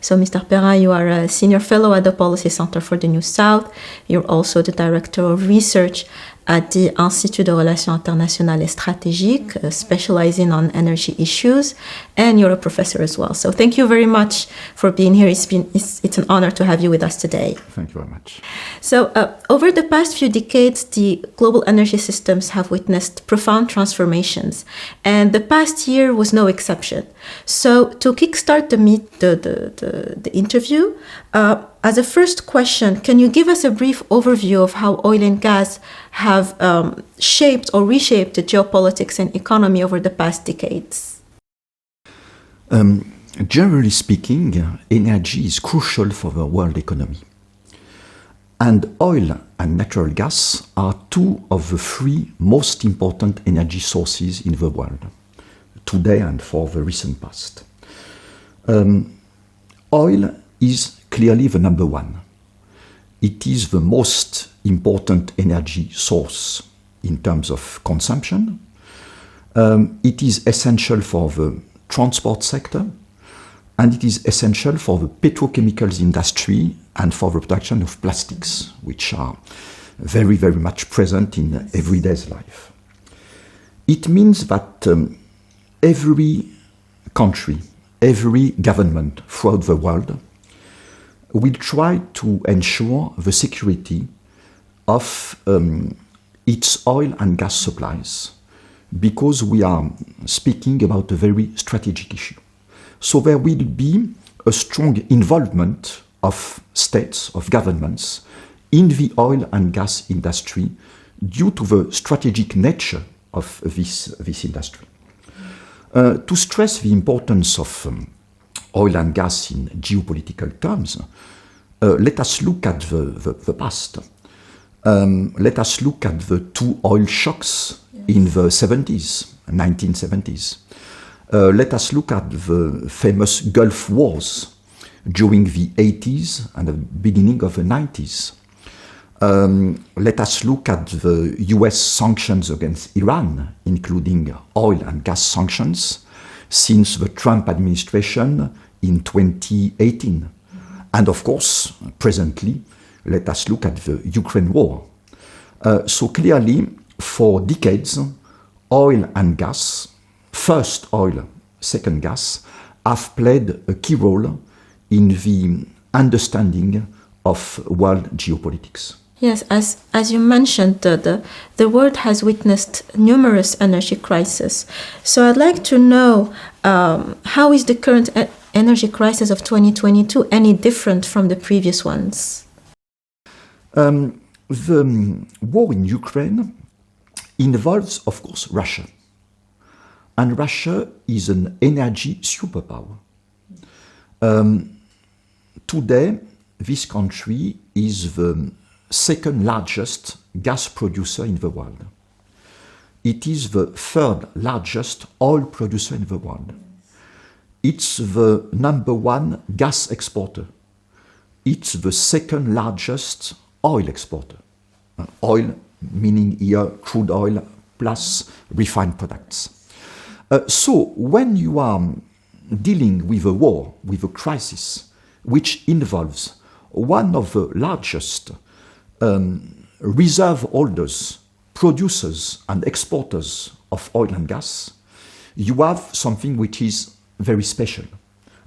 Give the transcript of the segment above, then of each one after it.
So, Mr. Perrin, you are a senior fellow at the Policy Center for the New South. You're also the director of research at the Institut de Relations Internationales et Stratégiques, specializing on energy issues, and you're a professor as well. So thank you very much for being here. It's an honor to have you with us today. Thank you very much. So over the past few decades, the global energy systems have witnessed profound transformations, and the past year was no exception. So to kickstart the interview, as a first question, can you give us a brief overview of how oil and gas have shaped or reshaped the geopolitics and economy over the past decades? Generally speaking, energy is crucial for the world economy. And oil and natural gas are two of the three most important energy sources in the world, today and for the recent past. Oil is clearly the number one. It is the most important energy source in terms of consumption. It is essential for the transport sector, and it is essential for the petrochemicals industry and for the production of plastics, which are very, very much present in everyday life. It means that every country, every government throughout the world will try to ensure the security of its oil and gas supplies, because we are speaking about a very strategic issue. So there will be a strong involvement of states, of governments, in the oil and gas industry due to the strategic nature of this industry. To stress the importance of oil and gas in geopolitical terms, let us look at the past. Let us look at the two oil shocks in the 1970s. Let us look at the famous Gulf Wars during the 80s and the beginning of the 90s. Let us look at the US sanctions against Iran, including oil and gas sanctions, since the Trump administration in 2018. And of course, presently, let us look at the Ukraine war. So clearly, for decades, oil and gas, first oil, second gas, have played a key role in the understanding of world geopolitics. Yes, as you mentioned, the world has witnessed numerous energy crises. So I'd like to know, how is the current energy crisis of 2022 any different from the previous ones? The war in Ukraine involves, of course, Russia. And Russia is an energy superpower. Today, this country is the second largest gas producer in the world. It is the third largest oil producer in the world. It's the number one gas exporter. It's the second largest oil exporter. Oil meaning here crude oil plus refined products. So when you are dealing with a war, with a crisis, which involves one of the largest reserve holders, producers and exporters of oil and gas, you have something which is very special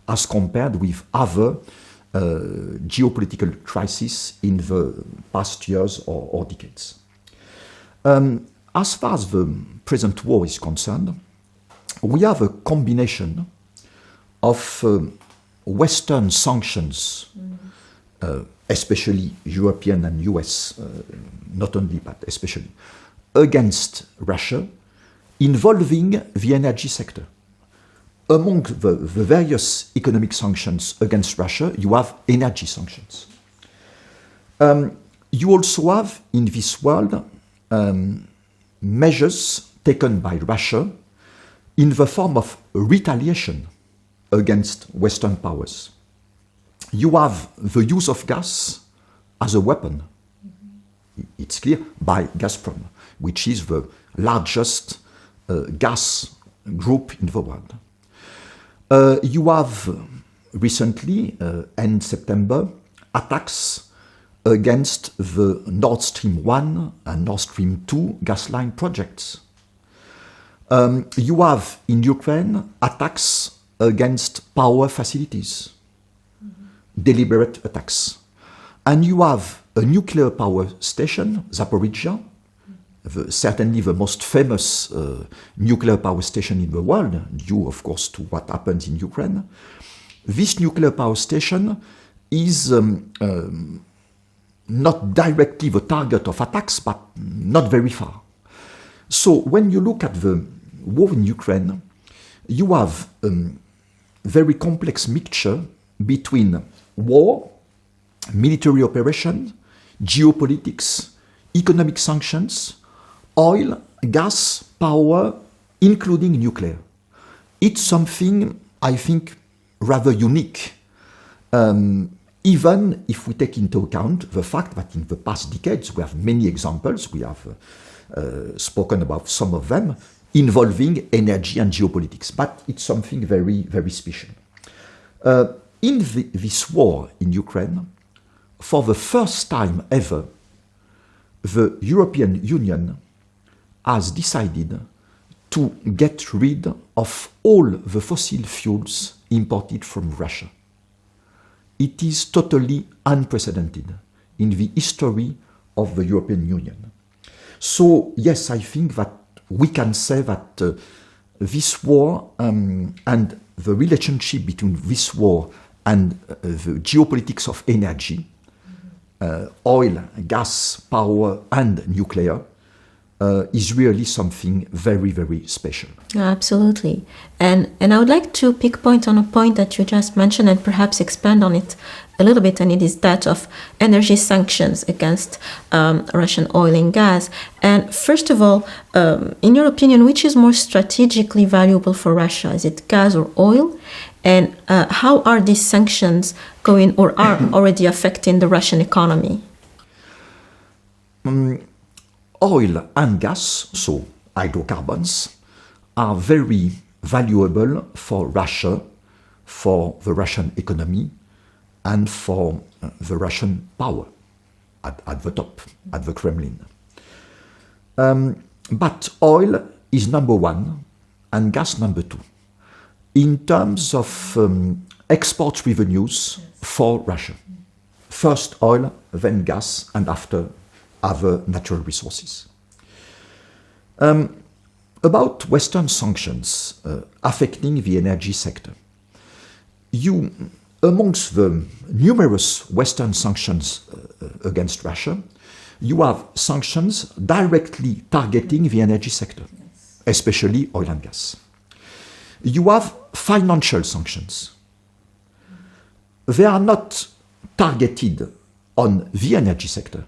as compared with other geopolitical crises in the past years or decades. As far as the present war is concerned, we have a combination of Western sanctions, especially European and US, not only, but especially, against Russia, involving the energy sector. Among the various economic sanctions against Russia, you have energy sanctions. You also have, in this world, measures taken by Russia in the form of retaliation against Western powers. You have the use of gas as a weapon. It's clear, by Gazprom, which is the largest gas group in the world. You have recently, end September, attacks against the Nord Stream 1 and Nord Stream 2 gas line projects. You have in Ukraine attacks against power facilities, deliberate attacks. And you have a nuclear power station, Zaporizhzhia, certainly the most famous nuclear power station in the world, due, of course, to what happens in Ukraine. This nuclear power station is not directly the target of attacks, but not very far. So when you look at the war in Ukraine, you have a very complex mixture between war, military operation, geopolitics, economic sanctions, oil, gas, power, including nuclear. It's something, I think, rather unique, even if we take into account the fact that in the past decades we have many examples, we have spoken about some of them, involving energy and geopolitics, but it's something very, very special. In this war in Ukraine, for the first time ever, the European Union has decided to get rid of all the fossil fuels imported from Russia. It is totally unprecedented in the history of the European Union. So, yes, I think that we can say that this war and the relationship between this war and the geopolitics of energy, oil, gas, power, and nuclear, is really something very, very special. Absolutely. And I would like to pick point on a point that you just mentioned and perhaps expand on it a little bit, and it is that of energy sanctions against Russian oil and gas. And first of all, in your opinion, which is more strategically valuable for Russia? Is it gas or oil? And how are these sanctions going or are already affecting the Russian economy? Oil and gas, so hydrocarbons, are very valuable for Russia, for the Russian economy, and for the Russian power at the top, at the Kremlin. But oil is number one and gas number two in terms of export revenues for Russia. First oil, then gas, and after other natural resources. About Western sanctions affecting the energy sector. Amongst the numerous Western sanctions against Russia, you have sanctions directly targeting the energy sector, especially oil and gas. You have financial sanctions. They are not targeted on the energy sector.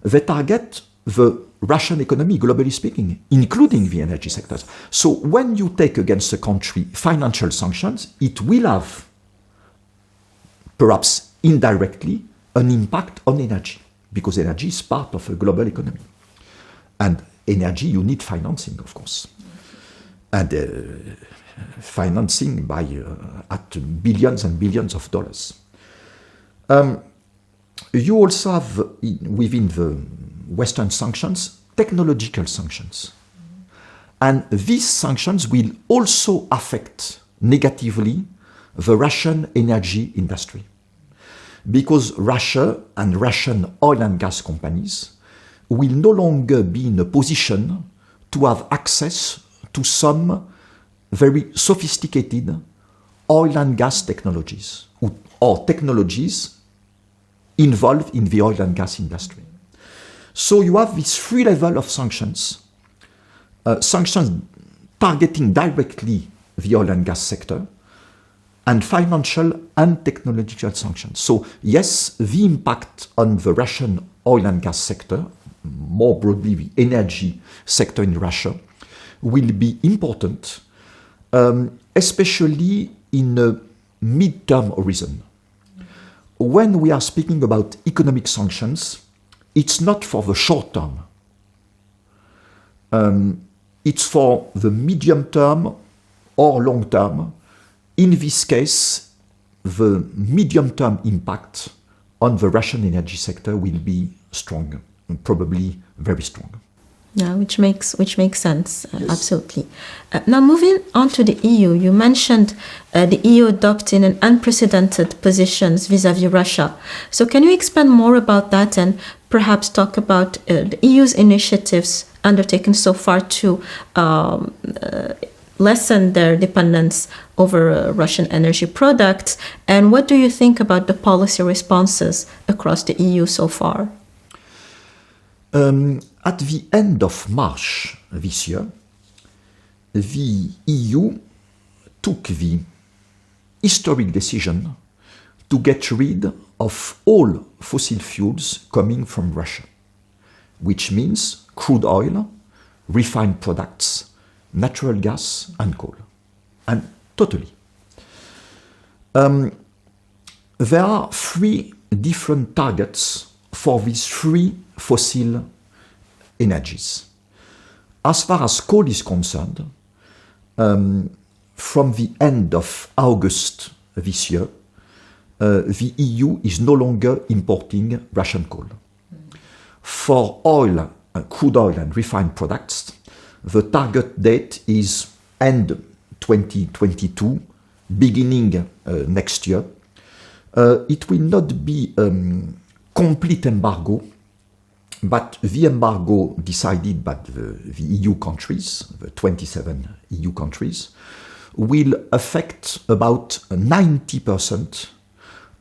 They target the Russian economy, globally speaking, including the energy sectors. So when you take against a country financial sanctions, it will have, perhaps indirectly, an impact on energy, because energy is part of a global economy. And energy, you need financing, of course. And financing by at billions and billions of dollars. You also have, within the Western sanctions, technological sanctions. And these sanctions will also affect negatively the Russian energy industry. Because Russia and Russian oil and gas companies will no longer be in a position to have access to some very sophisticated oil and gas technologies or technologies involved in the oil and gas industry. So you have these three levels of sanctions. Sanctions targeting directly the oil and gas sector, and financial and technological sanctions. So yes, the impact on the Russian oil and gas sector, more broadly the energy sector in Russia, will be important, especially in a mid-term horizon. When we are speaking about economic sanctions, it's not for the short term. It's for the medium term or long term. In this case, the medium-term impact on the Russian energy sector will be strong, probably very strong. Yeah, which makes sense. Yes. Absolutely. Now, moving on to the EU, you mentioned the EU adopting an unprecedented positions vis-à-vis Russia. So, can you expand more about that and perhaps talk about the EU's initiatives undertaken so far to lessen their dependence over Russian energy products? And what do you think about the policy responses across the EU so far? At the end of March this year, the EU took the historic decision to get rid of all fossil fuels coming from Russia, which means crude oil, refined products, natural gas, and coal. And totally. There are three different targets for these three fossil energies. As far as coal is concerned, from the end of August this year, the EU is no longer importing Russian coal. For oil, crude oil and refined products, the target date is end 2022, beginning next year. It will not be complete embargo, but the embargo decided by the EU countries, the 27 EU countries, will affect about 90%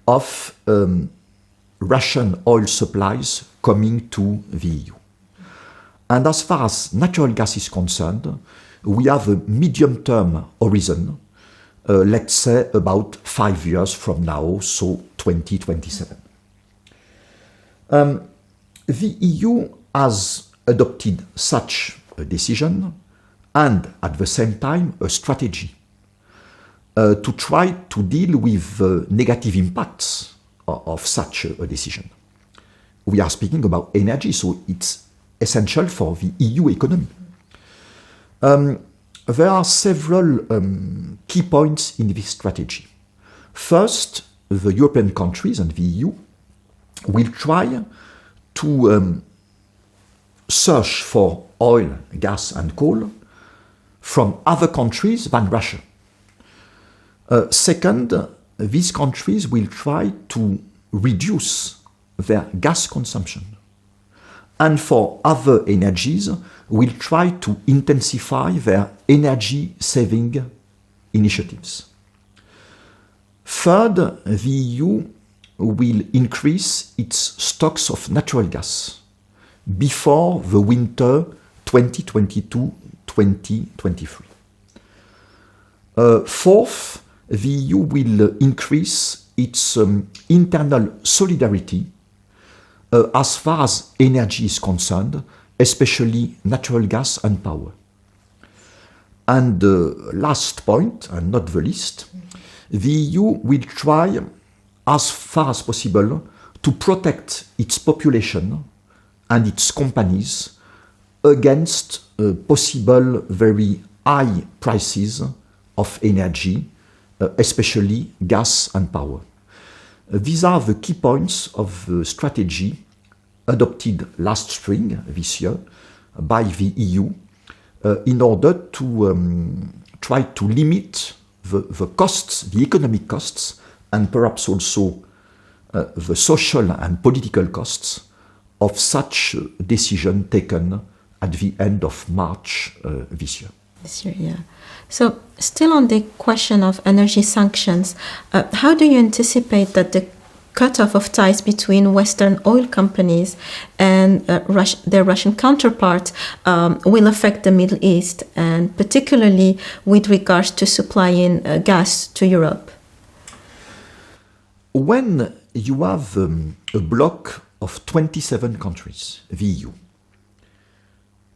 of Russian oil supplies coming to the EU. And as far as natural gas is concerned, we have a medium-term horizon, let's say about 5 years from now, so 2027. The EU has adopted such a decision and at the same time a strategy to try to deal with the negative impacts of such a decision. We are speaking about energy, so it's essential for the EU economy. There are several key points in this strategy. First, the European countries and the EU will try to search for oil, gas and coal from other countries than Russia. Second, these countries will try to reduce their gas consumption. And for other energies, will try to intensify their energy-saving initiatives. Third, the EU will increase its stocks of natural gas before the winter 2022-2023. Fourth, the EU will increase its internal solidarity as far as energy is concerned, especially natural gas and power. And the last point, and not the least, the EU will try as far as possible to protect its population and its companies against possible very high prices of energy, especially gas and power. These are the key points of the strategy adopted last spring, this year, by the EU in order to try to limit the costs, the economic costs, and perhaps also the social and political costs of such decision taken at the end of March this year. This year, yeah. So, still on the question of energy sanctions, how do you anticipate that the cutoff of ties between Western oil companies and their Russian counterparts will affect the Middle East, and particularly with regards to supplying gas to Europe? When you have a bloc of 27 countries, the EU,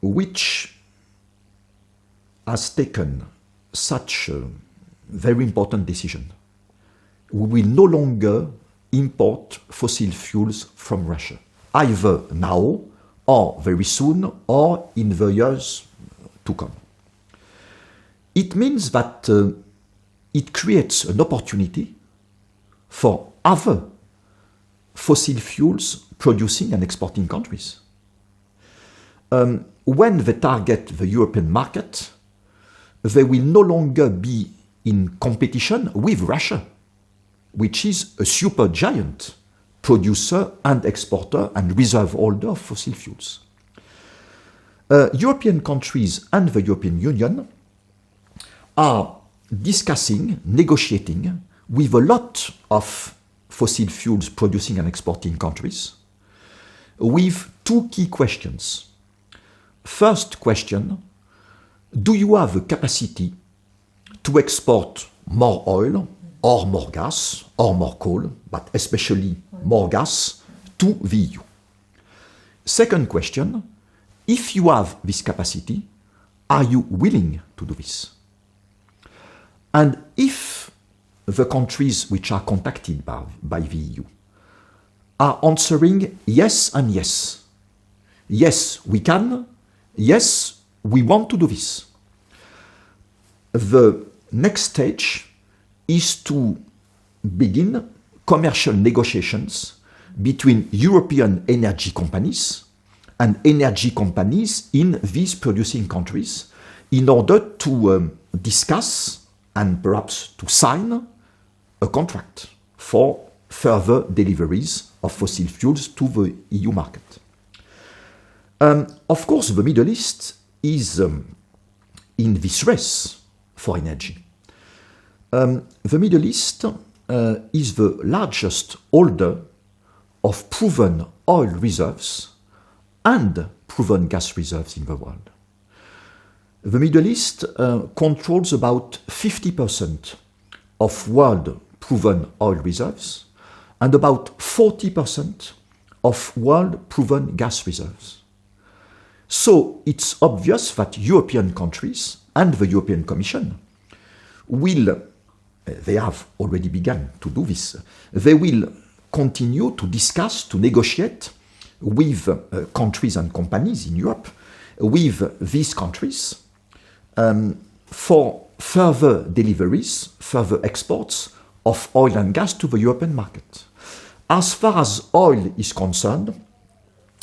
which has taken such a very important decision, we will no longer import fossil fuels from Russia, either now or very soon or in the years to come. It means that it creates an opportunity for other fossil fuels producing and exporting countries. When they target the European market, they will no longer be in competition with Russia, which is a supergiant producer and exporter and reserve holder of fossil fuels. European countries and the European Union are discussing, negotiating with a lot of fossil fuels producing and exporting countries with two key questions. First question, do you have a capacity to export more oil or more gas or more coal, but especially more gas, to the EU? Second question, if you have this capacity, are you willing to do this? And if the countries which are contacted by the EU are answering yes and yes, yes, we can, yes, we want to do this, the next stage is to begin commercial negotiations between European energy companies and energy companies in these producing countries in order to discuss and perhaps to sign a contract for further deliveries of fossil fuels to the EU market. Of course, the Middle East is in this race for energy. The Middle East is the largest holder of proven oil reserves and proven gas reserves in the world. The Middle East controls about 50% of world proven oil reserves and about 40% of world proven gas reserves. So it's obvious that European countries and the European Commission will, they have already begun to do this, they will continue to discuss, to negotiate with countries and companies in Europe, with these countries, for further deliveries, further exports of oil and gas to the European market. As far as oil is concerned,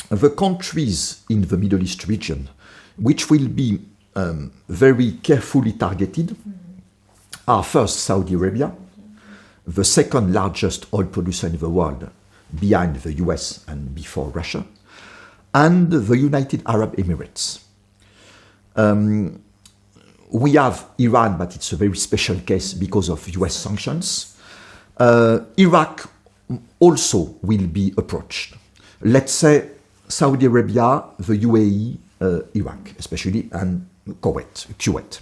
the countries in the Middle East region, which will be very carefully targeted, are first Saudi Arabia, the second largest oil producer in the world, behind the US and before Russia, and the United Arab Emirates. We have Iran, but it's a very special case because of US sanctions. Iraq also will be approached. Let's say Saudi Arabia, the UAE, Iraq especially, and Kuwait.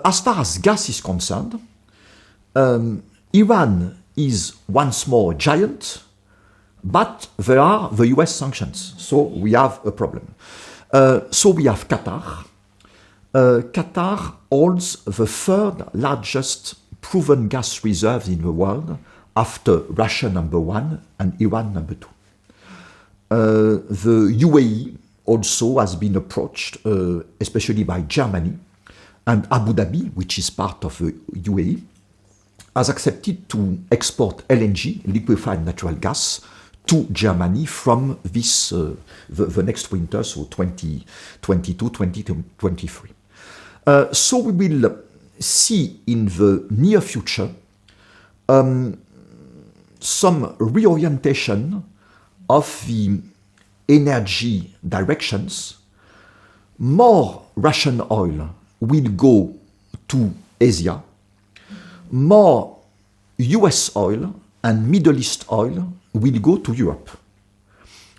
As far as gas is concerned, Iran is once more a giant, but there are the US sanctions, so we have a problem. So we have Qatar. Qatar holds the third largest proven gas reserves in the world after Russia number 1 and Iran number 2. The UAE also has been approached, especially by Germany, and Abu Dhabi, which is part of the UAE, has accepted to export LNG, liquefied natural gas, to Germany from this the next winter, so 2022, 2023. So we will see in the near future some reorientation of the energy directions. More Russian oil will go to Asia, more US oil and Middle East oil will go to Europe.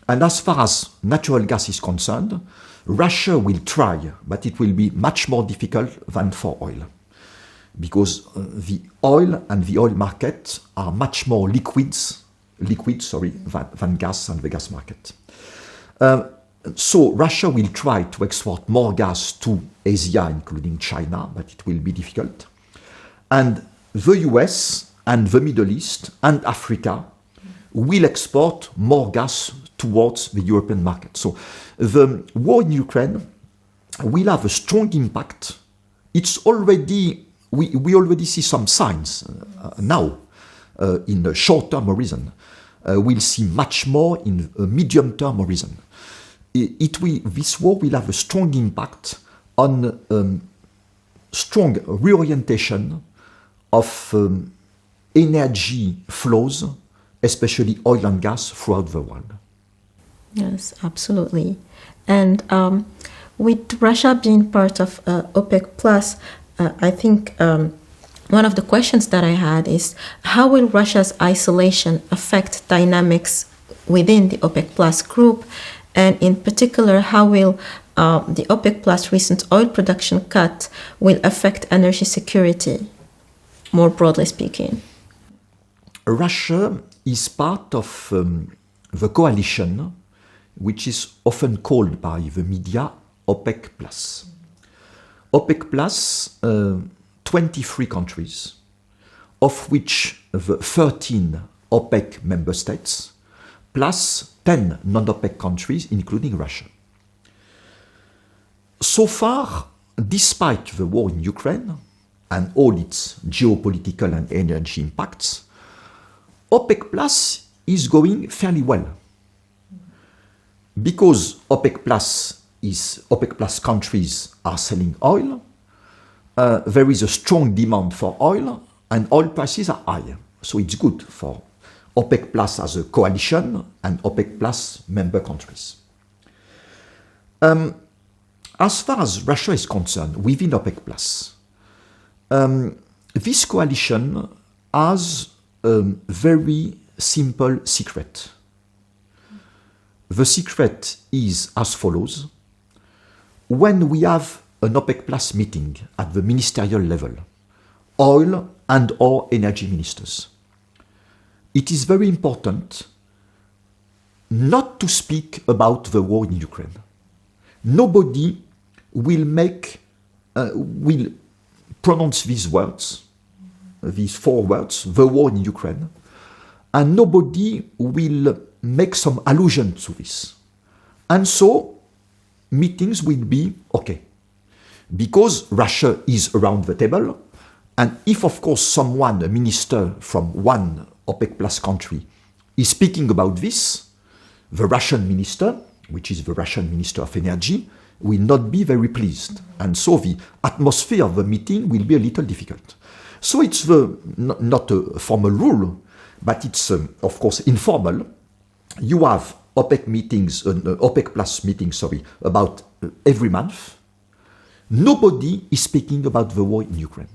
And as far as natural gas is concerned, Russia will try, but it will be much more difficult than for oil, because the oil and the oil market are much more liquid than gas and the gas market. So Russia will try to export more gas to Asia, including China, but it will be difficult. And the US and the Middle East and Africa will export more gas towards the European market. So the war in Ukraine will have a strong impact. It's already, we already see some signs now. in a short-term horizon. We'll see much more in a medium-term horizon. This war will have a strong impact on strong reorientation of energy flows, especially oil and gas, throughout the world. Yes, absolutely. And with Russia being part of OPEC Plus, I think one of the questions that I had is, how will Russia's isolation affect dynamics within the OPEC Plus group? And in particular, how will the OPEC Plus recent oil production cut will affect energy security, more broadly speaking? Russia is part of the coalition, which is often called by the media OPEC Plus. OPEC Plus, 23 countries, of which the 13 OPEC member states, plus 10 non-OPEC countries, including Russia. So far, despite the war in Ukraine and all its geopolitical and energy impacts, OPEC Plus is going fairly well. Because OPEC Plus countries are selling oil, there is a strong demand for oil, and oil prices are high. So it's good for OPEC Plus as a coalition and OPEC Plus member countries. As far as Russia is concerned, within OPEC Plus, this coalition has a very simple secret. The secret is as follows. When we have an OPEC Plus meeting at the ministerial level, oil and or energy ministers, it is very important not to speak about the war in Ukraine. Nobody will pronounce these words, these 4 words, the war in Ukraine, and nobody will make some allusion to this. And so meetings will be okay. Because Russia is around the table, and if of course someone, a minister from one OPEC Plus country, is speaking about this, the Russian minister, which is the Russian Minister of Energy, will not be very pleased. And so the atmosphere of the meeting will be a little difficult. So it's not a formal rule, but it's of course informal. You have OPEC Plus meetings, about every month. Nobody is speaking about the war in Ukraine.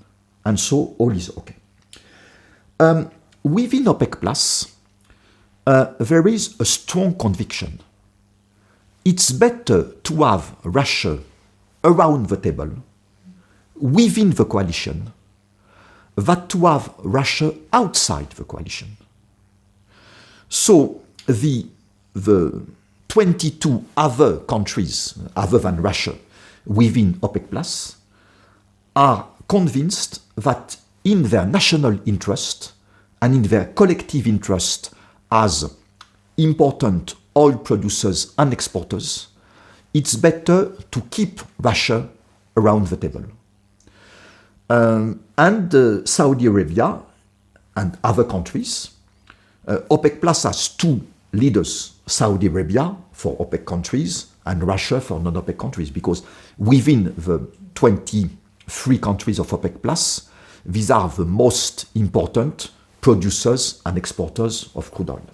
And so all is okay. Within OPEC Plus, there is a strong conviction. It's better to have Russia around the table, within the coalition, than to have Russia outside the coalition. So the 22 other countries, other than Russia, within OPEC Plus, are convinced that in their national interest and in their collective interest as important oil producers and exporters, it's better to keep Russia around the table. And Saudi Arabia and other countries, OPEC Plus has 2 leaders, Saudi Arabia for OPEC countries and Russia for non-OPEC countries, because within the 23 countries of OPEC Plus, these are the most important producers and exporters of crude oil.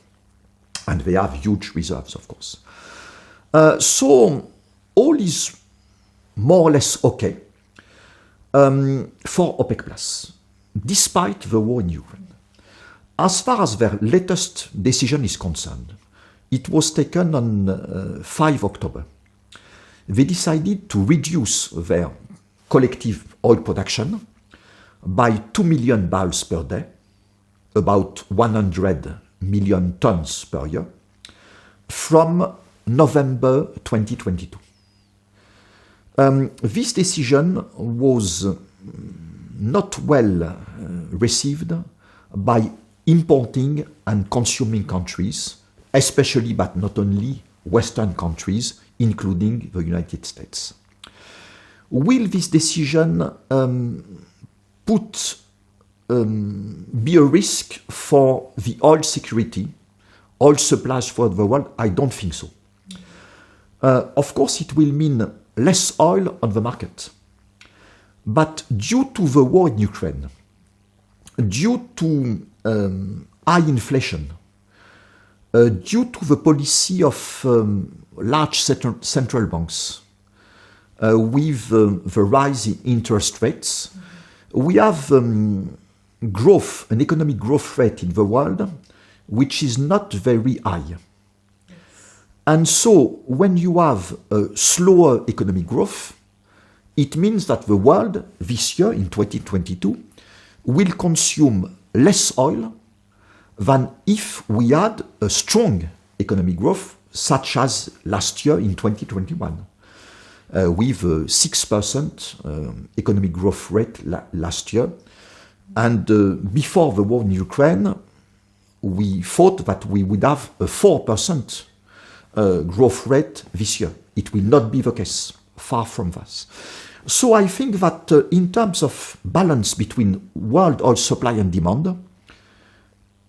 And they have huge reserves, of course. So all is more or less okay for OPEC Plus, despite the war in Ukraine. As far as their latest decision is concerned, it was taken on 5 October. They decided to reduce their collective oil production by 2 million barrels per day, about 100 million tons per year, from November 2022. This decision was not well received by importing and consuming countries, especially but not only Western countries, including the United States. Will this decision put be a risk for the oil security, oil supplies for the world? I don't think so. Of course, it will mean less oil on the market. But due to the war in Ukraine, due to high inflation, due to the policy of large central banks, with the rise in interest rates, we have growth, an economic growth rate in the world, which is not very high. And so when you have a slower economic growth, it means that the world this year, in 2022, will consume less oil than if we had a strong economic growth, such as last year in 2021, with a 6% economic growth rate last year. And before the war in Ukraine, we thought that we would have a 4% growth rate this year. It will not be the case, far from that. So I think that in terms of balance between world oil supply and demand,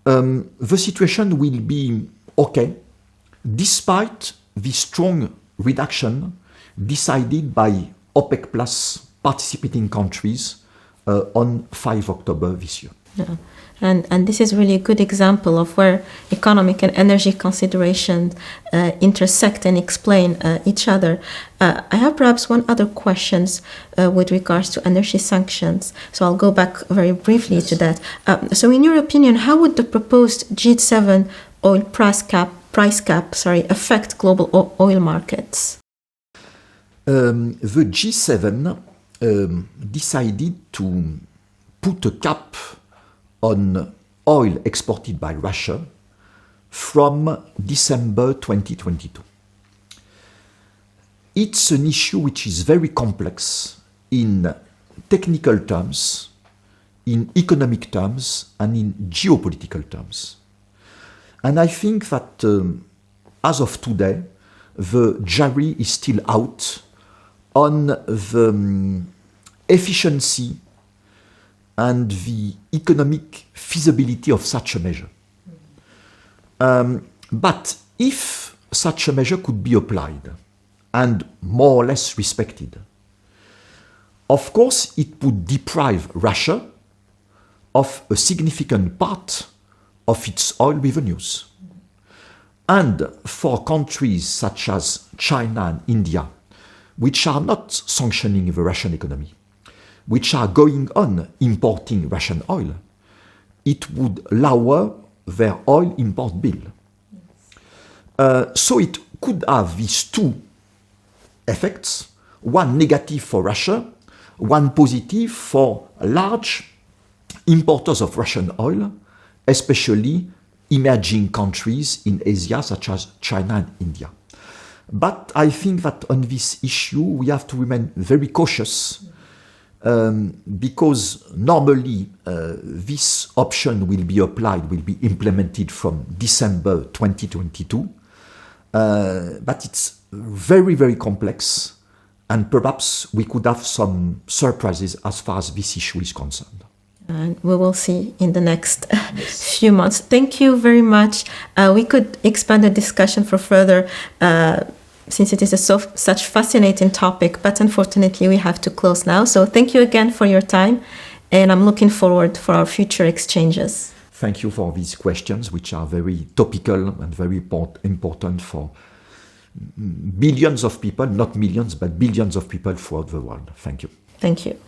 the situation will be okay, despite the strong reduction decided by OPEC Plus participating countries on 5 October this year. Yeah. And this is really a good example of where economic and energy considerations intersect and explain each other. I have perhaps one other question with regards to energy sanctions. So I'll go back very briefly to that. So in your opinion, how would the proposed G7 oil price cap affect global oil markets? The G7 decided to put a cap on oil exported by Russia from December 2022. It's an issue which is very complex in technical terms, in economic terms, and in geopolitical terms. And I think that as of today, the jury is still out on the efficiency and the economic feasibility of such a measure. But if such a measure could be applied and more or less respected, of course it would deprive Russia of a significant part of its oil revenues. And for countries such as China and India, which are not sanctioning the Russian economy, which are going on importing Russian oil, it would lower their oil import bill. So it could have these two effects, one negative for Russia, one positive for large importers of Russian oil, especially emerging countries in Asia such as China and India. But I think that on this issue we have to remain very cautious, because normally this option will be applied, will be implemented from December 2022. But it's very, very complex, and perhaps we could have some surprises as far as this issue is concerned. And we will see in the next few months. Thank you very much. We could expand the discussion for further, since it is such fascinating topic, but unfortunately we have to close now. So thank you again for your time, and I'm looking forward for our future exchanges. Thank you for these questions, which are very topical and very important for billions of people, not millions, but billions of people throughout the world. Thank you. Thank you.